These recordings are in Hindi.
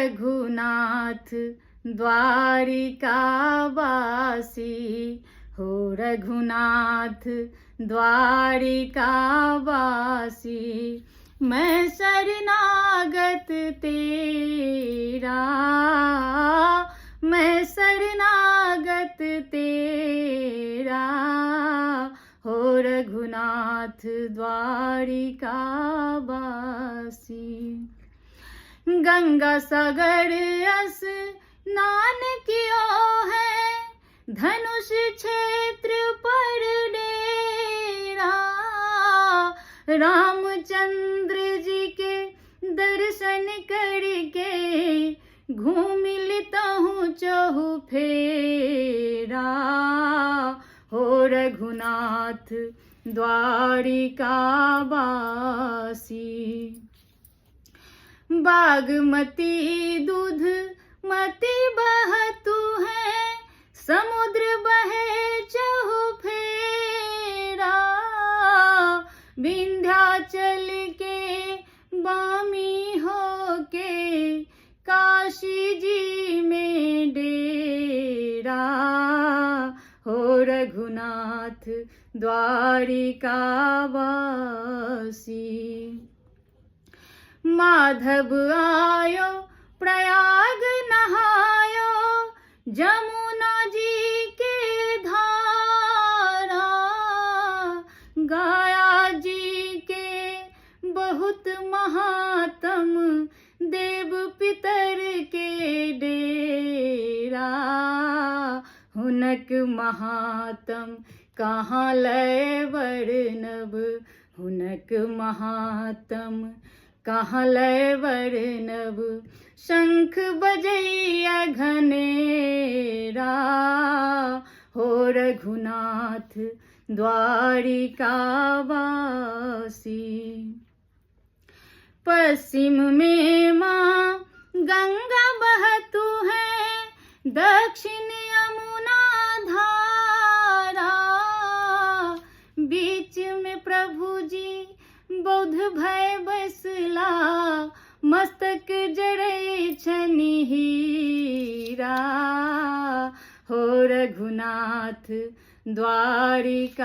रघुनाथ द्वारिकावासी, हो रघुनाथ द्वारिकावासी। मैं शरणागत तेरा, मैं शरणागत तेरा, हो रघुनाथ द्वारिकावासी। गंगा सागर स्नान कियो है, धनुष क्षेत्र पर डेरा। रामचंद्र जी के दर्शन करके घूम लेता हूँ चहुफेरा, हो रघुनाथ द्वारिकावासी। बागमती दूध मती बहतु है, समुद्र बहे चहुफेरा। विंध्याचल के बामी होके काशी जी में डेरा, हो रघुनाथ द्वारिकावासी। माधव आयो प्रयाग नहायो, जमुना जी के धारा। गाया जी के बहुत महात्म, देव पितर के डेरा। हुनक महात्म कहाँ लय वर्णव, हुनक महात्म कहाँ लय वर्णव। शंख बजैया घनेरा, हो रघुनाथ द्वारिकावासी। पश्चिम में माँ गंगा बहतु है, दक्षिण यमुना धारा। बीच में प्रभु जी बौद्ध भय बसला, मस्तक जड़ै छनि हीरा, हो रघुनाथ द्वारिकावासी।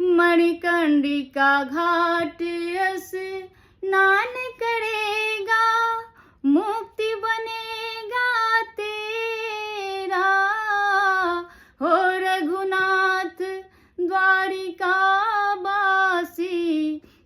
मणिकर्णिका घाट स्नान करेगा, मुख